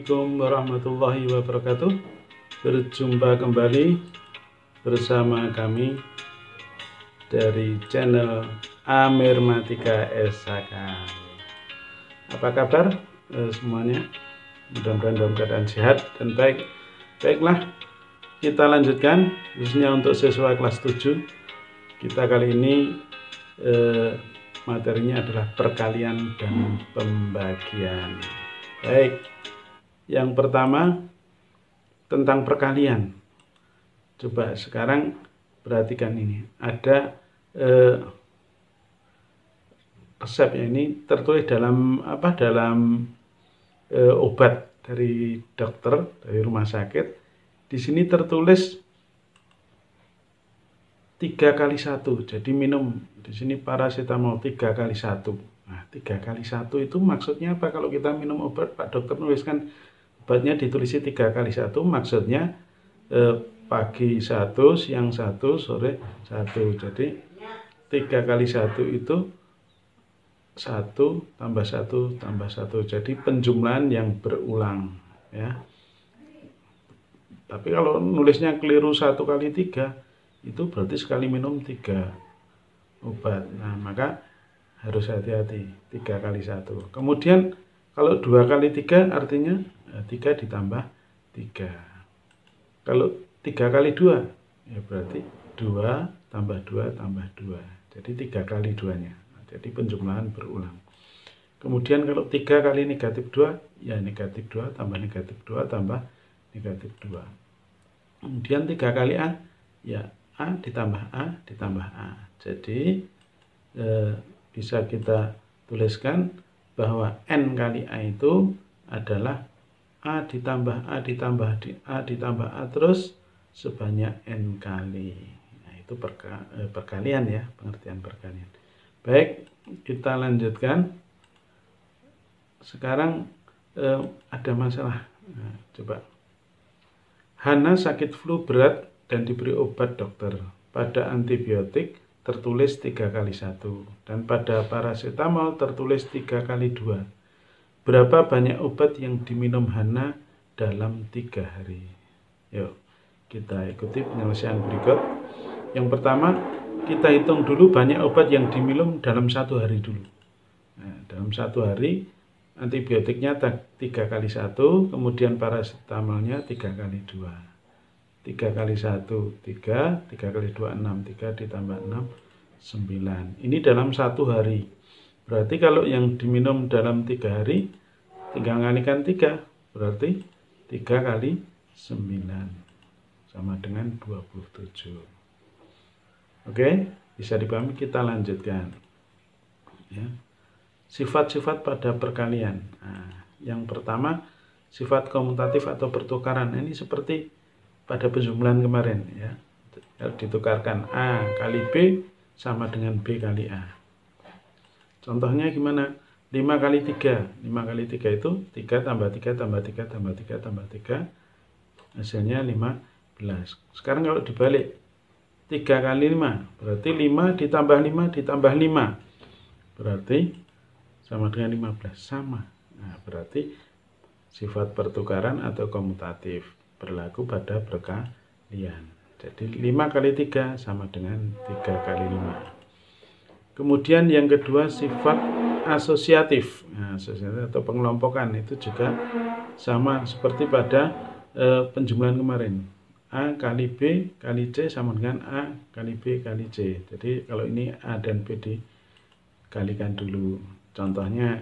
Assalamualaikum warahmatullahi wabarakatuh. Berjumpa kembali bersama kami dari channel Amirmatika SHK. Apa kabar semuanya? Mudah-mudahan dalam keadaan sehat dan baik. Baiklah, kita lanjutkan khususnya untuk siswa kelas 7. Kita kali ini materinya adalah perkalian dan pembagian. Baik, yang pertama tentang perkalian. Coba sekarang perhatikan ini. Ada resepnya ini tertulis dalam obat dari dokter, dari rumah sakit. Di sini tertulis 3x1. Jadi minum di sini paracetamol 3x1. Nah, 3x1 itu maksudnya apa? Kalau kita minum obat, Pak dokter nuliskan obatnya ditulis 3x1, maksudnya pagi 1, siang 1, sore 1. Jadi 3x1 itu 1 tambah 1 tambah 1. Jadi penjumlahan yang berulang ya. Tapi kalau nulisnya keliru 1 kali 3, itu berarti sekali minum 3 obat. Nah, maka harus hati-hati 3x1. Kemudian kalau 2x3 artinya 3 ditambah 3. Kalau 3x2 ya berarti 2 tambah 2 tambah 2. Jadi 3 kali 2-nya. Jadi penjumlahan berulang. Kemudian kalau 3 kali negatif 2 ya negatif 2 tambah negatif 2 tambah negatif 2. Kemudian 3 kali A ya A ditambah A ditambah A. Jadi bisa kita tuliskan bahwa N kali A itu adalah A ditambah A ditambah A ditambah A terus sebanyak N kali. Nah, itu perkalian ya, pengertian perkalian. Baik, kita lanjutkan. Sekarang ada masalah. Nah, coba. Hana sakit flu berat dan diberi obat dokter. Pada antibiotik tertulis 3x1 dan pada paracetamol tertulis 3x2. Berapa banyak obat yang diminum Hana dalam 3 hari? Yuk, kita ikuti penyelesaian berikut. Yang pertama, kita hitung dulu banyak obat yang diminum dalam 1 hari dulu. Nah, dalam 1 hari antibiotiknya 3x1, kemudian paracetamolnya 3x2. 3x1 3, 3x2 6, 3 ditambah 6 9. Ini dalam 1 hari. Berarti kalau yang diminum dalam 3 hari tinggal ngalikan 3, berarti 3 kali 9 sama dengan 27. Oke, bisa dipahami. Kita lanjutkan ya. Sifat-sifat pada perkalian. Nah, yang pertama sifat komutatif atau pertukaran. Ini seperti pada penjumlahan kemarin ya, ditukarkan A kali B sama dengan B kali A. Contohnya gimana? 5 kali 3. 5 kali 3 itu 3 tambah 3 tambah 3 tambah 3 tambah 3. Hasilnya 15. Sekarang kalau dibalik 3 kali 5 berarti 5 ditambah 5 ditambah 5 berarti sama dengan 15. Sama. Nah, berarti sifat pertukaran atau komutatif berlaku pada perkalian. Jadi 5 kali 3 sama dengan 3 kali 5. Kemudian yang kedua sifat asosiatif. Nah, asosiatif atau pengelompokan itu juga sama seperti pada penjumlahan kemarin. A kali B kali C sama dengan A kali B kali C. Jadi kalau ini A dan B dikalikan dulu. Contohnya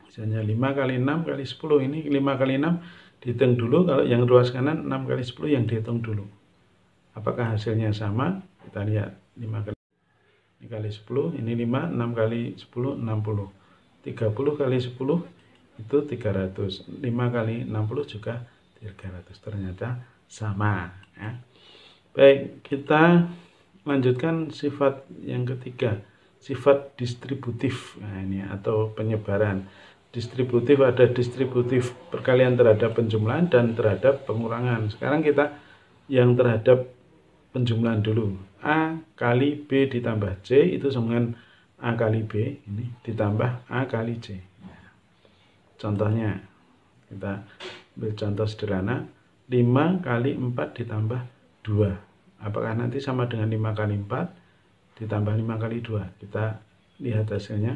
misalnya 5 kali 6 kali 10. Ini 5 kali 6 dihitung dulu. Kalau yang ruas kanan 6 kali 10 yang dihitung dulu. Apakah hasilnya sama? Kita lihat 5 kali 10 ini 5, 6 kali 10 60. 30 kali 10 itu 300. 5 kali 60 juga 300. Ternyata sama ya. Baik, kita lanjutkan sifat yang ketiga, sifat distributif. Nah, ini atau penyebaran. Distributif ada distributif perkalian terhadap penjumlahan dan terhadap pengurangan. Sekarang kita yang terhadap penjumlahan dulu. A kali B ditambah C itu sama dengan A kali B ini ditambah A kali C. Contohnya Kita ambil contoh sederhana, 5 kali 4 ditambah 2. Apakah nanti sama dengan 5 kali 4 ditambah 5 kali 2? Kita lihat hasilnya.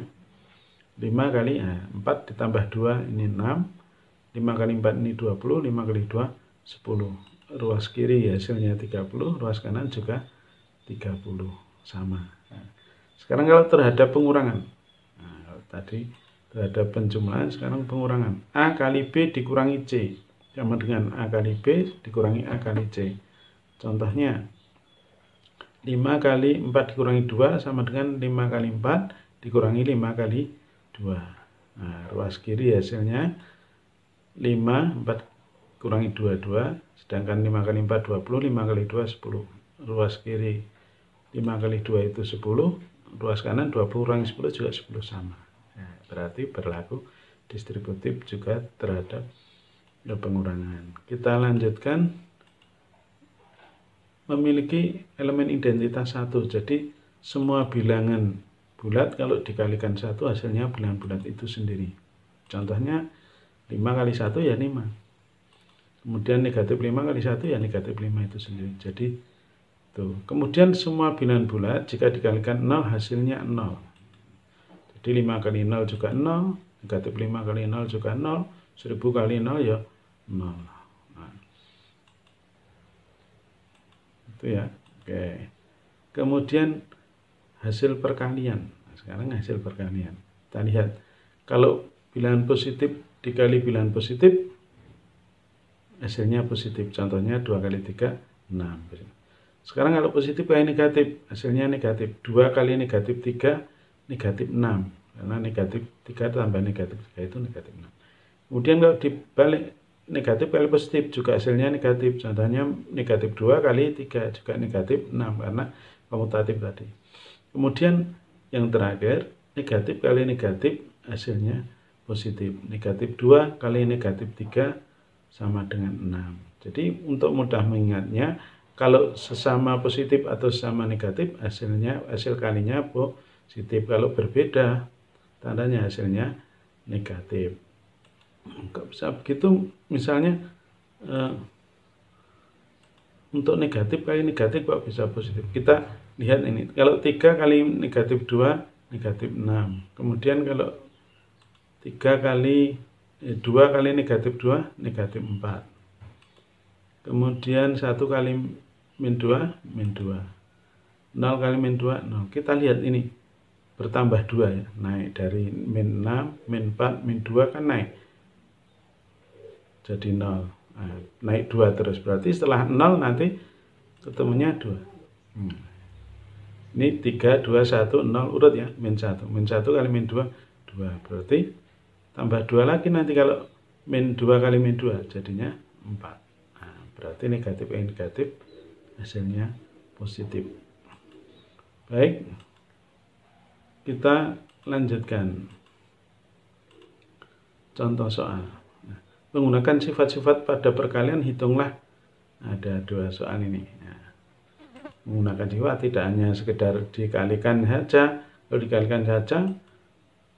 5 kali 4 ditambah 2 ini 6. 5 kali 4 ini 20. 5 kali 2 10. Ruas kiri hasilnya 30. Ruas kanan juga 30. Sama. Sekarang kalau terhadap pengurangan. Tadi terhadap penjumlahan, sekarang pengurangan. A kali B dikurangi C sama dengan A kali B dikurangi A kali C. Contohnya 5 kali 4 dikurangi 2 sama dengan 5 kali 4 dikurangi 5 kali 2. Nah, ruas kiri hasilnya 5, 4 kurangi 2, 2. Sedangkan 5 kali 4, 20. 5 kali 2, 10. Ruas kiri 5 kali 2 itu 10. Ruas kanan 20 kurangi 10 juga 10 sama. Nah, berarti berlaku distributif juga terhadap pengurangan. Kita lanjutkan. Memiliki elemen identitas 1. Jadi semua bilangan bulat kalau dikalikan 1 hasilnya bilangan bulat itu sendiri. Contohnya 5 kali 1 ya 5. Kemudian negatif 5 kali 1 ya negatif 5 itu sendiri. Jadi tuh. Kemudian semua bilangan bulat jika dikalikan 0 hasilnya 0. Jadi 5 kali 0 juga 0, negatif 5 kali 0 juga 0, 1000 kali 0 ya 0. Nah, itu ya. Oke. Kemudian hasil perkalian. Nah, sekarang hasil perkalian. Kita lihat. Kalau bilangan positif dikali bilangan positif, hasilnya positif. Contohnya 2 kali 3, 6. Sekarang kalau positif kali negatif, hasilnya negatif. 2 kali negatif 3, negatif 6. Karena negatif 3 tambah negatif 3 itu negatif 6. Kemudian kalau dibalik negatif kali positif juga hasilnya negatif. Contohnya negatif 2 kali 3 juga negatif 6 karena komutatif tadi. Kemudian yang terakhir negatif kali negatif hasilnya positif. Negatif 2 kali negatif 3 sama dengan 6. Jadi untuk mudah mengingatnya, kalau sesama positif atau sesama negatif hasil kalinya positif. Kalau berbeda tandanya hasilnya negatif. Kok bisa begitu? Misalnya untuk negatif kali negatif kok bisa positif? Kita lihat ini. Kalau 3 kali negatif 2 negatif 6. Kemudian kalau 3 kali 2 kali negatif 2 negatif 4. Kemudian 1 kali min 2 min 2. 0 kali min 2 0. Kita lihat ini bertambah 2 ya, naik dari min 6, min 4, min 2 kan naik jadi 0. Nah, naik 2 terus, berarti setelah 0 nanti ketemunya 2. Ini 3, 2, 1, 0 urut ya, min 1. Min 1 kali min 2, 2. Berarti tambah 2 lagi nanti kalau min 2 kali min 2 jadinya 4. Nah, berarti negatif yang negatif hasilnya positif. Baik. Kita lanjutkan contoh soal. Nah, menggunakan sifat-sifat pada perkalian hitunglah. Ada 2 soal ini. Nah, menggunakan sifat tidak hanya sekedar dikalikan saja. Kalau dikalikan saja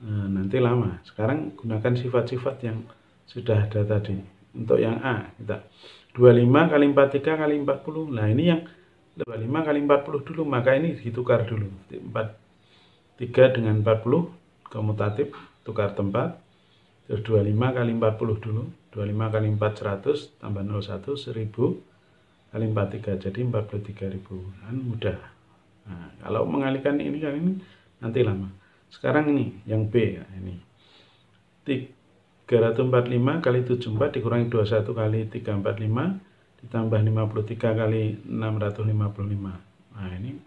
nanti lama. Sekarang gunakan sifat-sifat yang sudah ada tadi. Untuk yang A kita 25 kali 43 kali 40. Nah ini yang 25 kali 40 dulu, maka ini ditukar dulu. 3 dengan 40 komutatif, tukar tempat. Terus 25 kali 40 dulu. 25 kali 4 100 tambah 01 1000 kali 43 jadi 43.000. Kan mudah. Nah, kalau mengalihkan ini kali ini nanti lama. Sekarang ini yang B ya, ini 345 kali 74 dikurangi 21 kali 345 ditambah 53 kali 655. Nah ini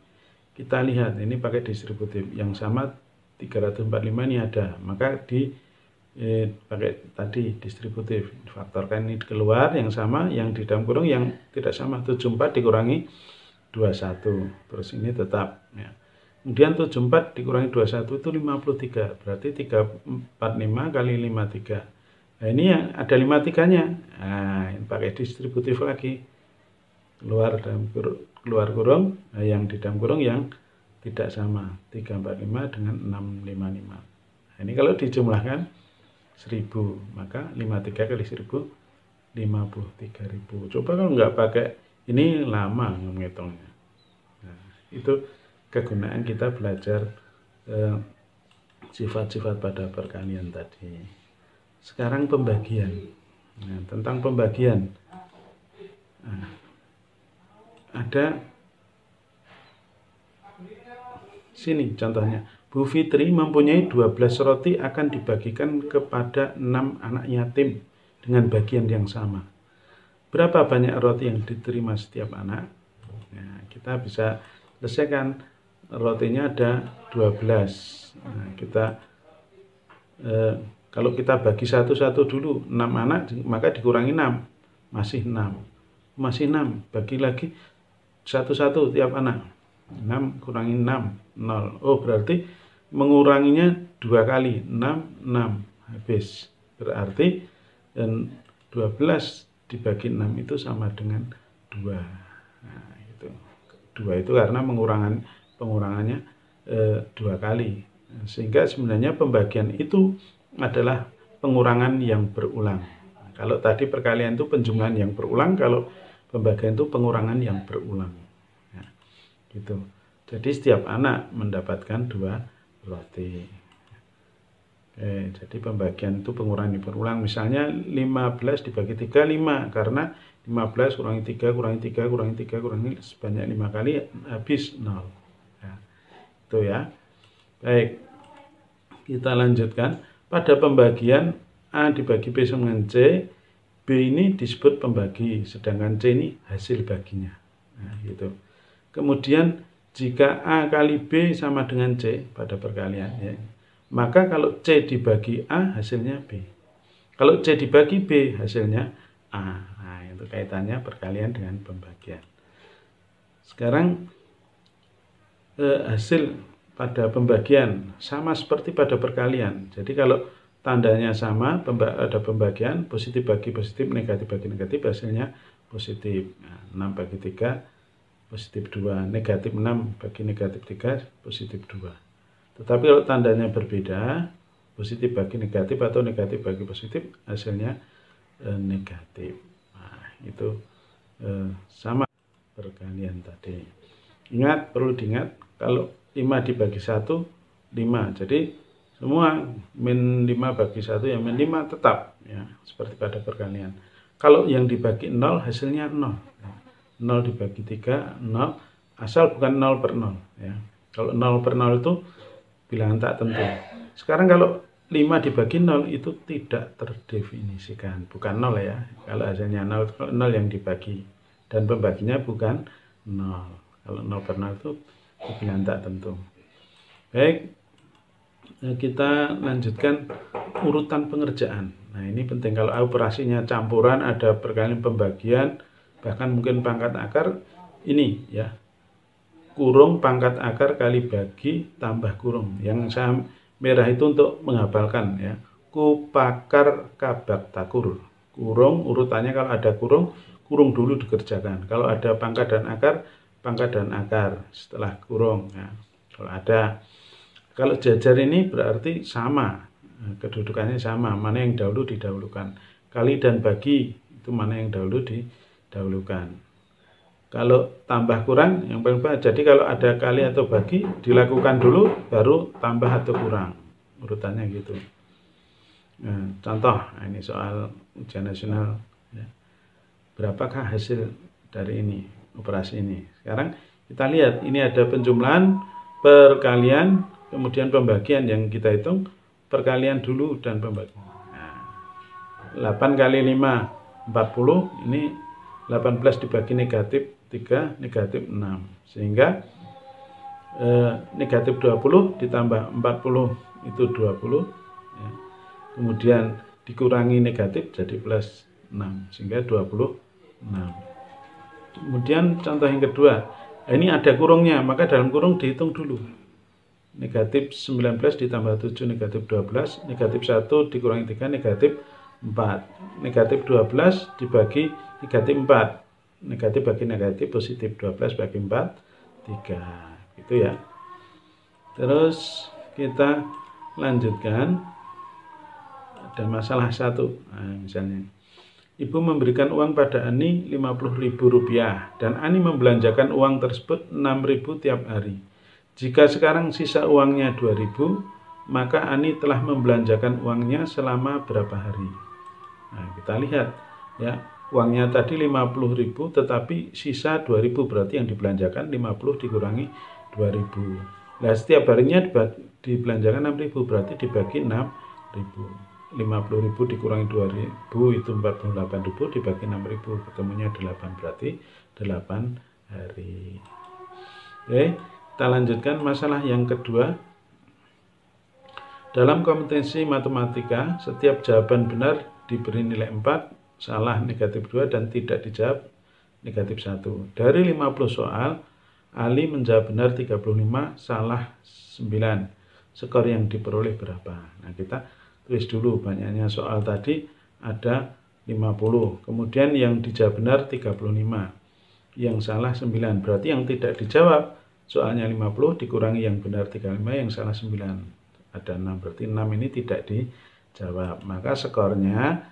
kita lihat, ini pakai distributif. Yang sama 345 ini ada, maka pakai tadi distributif. Faktorkan ini keluar yang sama, yang di dalam kurung yang tidak sama. 74 dikurangi 21. Terus ini tetap ya. Kemudian 74 dikurangi 21 itu 53. Berarti 345 kali 53. Nah ini yang ada 53-nya. Nah, pakai distributif lagi. Keluar kurung, nah yang di dalam kurung yang tidak sama. 345 dengan 655. Nah, ini kalau dijumlahkan 1000, maka 53 kali 1000 53.000. Coba kalau nggak pakai ini lama menghitungnya. Nah, itu kegunaan kita belajar sifat-sifat pada perkalian tadi. Sekarang pembagian. Nah, tentang pembagian, nah, ada sini contohnya. Bu Fitri mempunyai 12 roti akan dibagikan kepada 6 anak yatim dengan bagian yang sama. Berapa banyak roti yang diterima setiap anak? Nah, kita bisa selesaikan. Rotinya ada 12. Nah, kalau kita bagi satu-satu dulu, 6 anak, maka dikurangi 6. Masih 6. Masih 6. Bagi lagi satu-satu tiap anak. 6 kurangi 6, 0. Oh, berarti menguranginya 2 kali. 6, 6. Habis. Berarti 12 dibagi 6 itu sama dengan 2. Nah, itu. 2 itu karena pengurangannya 2 kali. Sehingga sebenarnya pembagian itu adalah pengurangan yang berulang. Nah, kalau tadi perkalian itu penjumlahan yang berulang, kalau pembagian itu pengurangan yang berulang. Nah, gitu. Jadi setiap anak mendapatkan 2 roti. Oke, jadi pembagian itu pengurangan yang berulang. Misalnya 15 dibagi 3, 5. Karena 15 kurangi 3, kurangi 3, kurangi 3, kurangi sebanyak 5 kali, habis 0. Ya, itu ya. Baik, kita lanjutkan. Pada pembagian A dibagi B sama dengan C, B ini disebut pembagi, sedangkan C ini hasil baginya. Nah, gitu. Kemudian jika A kali B sama dengan C pada perkalian, ya, maka kalau C dibagi A hasilnya B. Kalau C dibagi B hasilnya A. Nah, itu kaitannya perkalian dengan pembagian. Sekarang hasil pada pembagian sama seperti pada perkalian. Jadi kalau tandanya sama, ada pembagian, positif bagi positif, negatif bagi negatif, hasilnya positif. Nah, 6 bagi 3, positif 2. Negatif 6 bagi negatif 3, positif 2. Tetapi kalau tandanya berbeda, positif bagi negatif atau negatif bagi positif, hasilnya negatif. Nah, itu sama perkalian tadi. Ingat, perlu diingat, kalau 5 dibagi 1, 5. Jadi semua min 5 bagi 1 ya min 5 tetap, ya, seperti pada perkalian. Kalau yang dibagi 0 hasilnya 0. 0 dibagi 3, 0, asal bukan 0 per 0. Ya. Kalau 0 per 0 itu bilangan tak tentu. Sekarang kalau 5 dibagi 0 itu tidak terdefinisikan, bukan 0 ya. Kalau hasilnya 0, 0 yang dibagi dan pembaginya bukan 0. Kalau 0 per 0 itu bilangan tak tentu. Baik, kita lanjutkan urutan pengerjaan. Nah, ini penting. Kalau operasinya campuran, ada perkalian pembagian, bahkan mungkin pangkat akar, ini ya, kurung pangkat akar kali bagi tambah kurung. Yang saya merah itu untuk menghafalkan ya. Kupakar kabak takur. Kurung urutannya kalau ada kurung, kurung dulu dikerjakan. Kalau ada pangkat dan akar, pangkat dan akar setelah kurung. Ya. Kalau jajar ini berarti sama, kedudukannya sama. Mana yang dahulu didahulukan. Kali dan bagi itu mana yang dahulu didahulukan. Kalau tambah kurang, yang paling baik. Jadi kalau ada kali atau bagi, dilakukan dulu, baru tambah atau kurang. Urutannya gitu. Nah, contoh, ini soal ujian nasional. Ya. Berapakah hasil dari ini, operasi ini? Sekarang kita lihat, ini ada penjumlahan, perkalian, kemudian pembagian yang kita hitung. Perkalian dulu dan pembagian. Nah, 8 kali 5, 40. Ini 18 dibagi negatif 3, negatif 6. Sehingga negatif 20 ditambah 40 itu 20. Ya. Kemudian dikurangi negatif jadi plus 6. Sehingga 26. Kemudian contoh yang kedua. Ini ada kurungnya, maka dalam kurung dihitung dulu. Negatif 19 ditambah 7, negatif 12. Negatif 1 dikurangi 3, negatif 4. Negatif 12 dibagi negatif 4. Negatif bagi negatif, positif 12 bagi 4, 3. Gitu ya. Terus kita lanjutkan. dan masalah 1. Nah, misalnya, Ibu memberikan uang pada Ani Rp50.000 dan Ani membelanjakan uang tersebut Rp6.000 tiap hari. Jika sekarang sisa uangnya Rp2.000, maka Ani telah membelanjakan uangnya selama berapa hari? Nah, kita lihat ya, uangnya tadi Rp50.000 tetapi sisa Rp2.000, berarti yang dibelanjakan 50 dikurangi Rp2.000. Nah, setiap harinya dibelanjakan Rp6.000, berarti dibagi 6.000. 50.000 dikurangi 2.000 itu 48.000, dibagi 6.000 ketemunya 8, berarti 8 hari. Oke, kita lanjutkan masalah yang kedua. Dalam kompetensi matematika, setiap jawaban benar diberi nilai 4, salah negatif 2, dan tidak dijawab negatif 1. Dari 50 soal, Ali menjawab benar 35, salah 9. Skor yang diperoleh berapa? Nah, kita tulis dulu banyaknya soal tadi ada 50. Kemudian yang dijawab benar 35. Yang salah 9. Berarti yang tidak dijawab soalnya 50 dikurangi yang benar 35, yang salah 9. Ada 6. Berarti 6 ini tidak dijawab. Maka skornya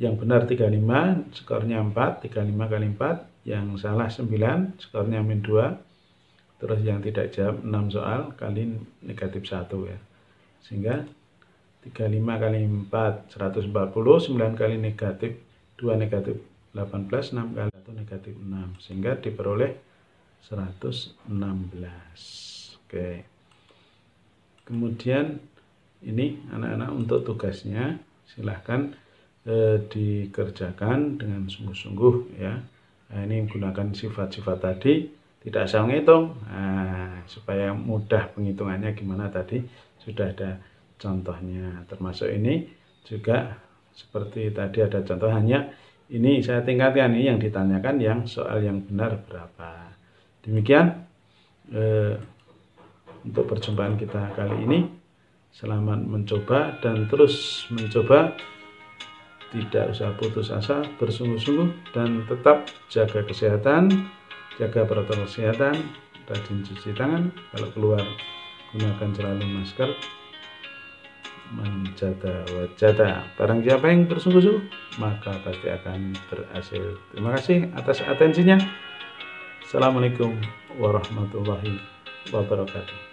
yang benar 35, skornya 4, 35 kali 4. Yang salah 9, skornya min 2. Terus yang tidak jawab 6 soal kali negatif 1 ya. Sehingga 35 kali 4 140, 9 kali negatif 2 negatif 18, 6 kali 1 negatif 6, sehingga diperoleh 116. Oke. Kemudian ini anak-anak untuk tugasnya silahkan dikerjakan dengan sungguh-sungguh ya. Nah, ini menggunakan sifat-sifat tadi, tidak asal ngitung. Nah, supaya mudah penghitungannya gimana tadi sudah ada contohnya. Termasuk ini juga seperti tadi ada contoh, hanya ini saya tingkatkan, ini yang ditanyakan yang soal yang benar berapa. Demikian untuk perjumpaan kita kali ini. Selamat mencoba dan terus mencoba, tidak usah putus asa, bersungguh-sungguh, dan tetap jaga kesehatan, jaga protokol kesehatan, rajin cuci tangan, kalau keluar gunakan selalu masker, menjaga wajah. Barang siapa yang bersungguh-sungguh, maka pasti akan berhasil. Terima kasih atas atensinya. Assalamualaikum warahmatullahi wabarakatuh.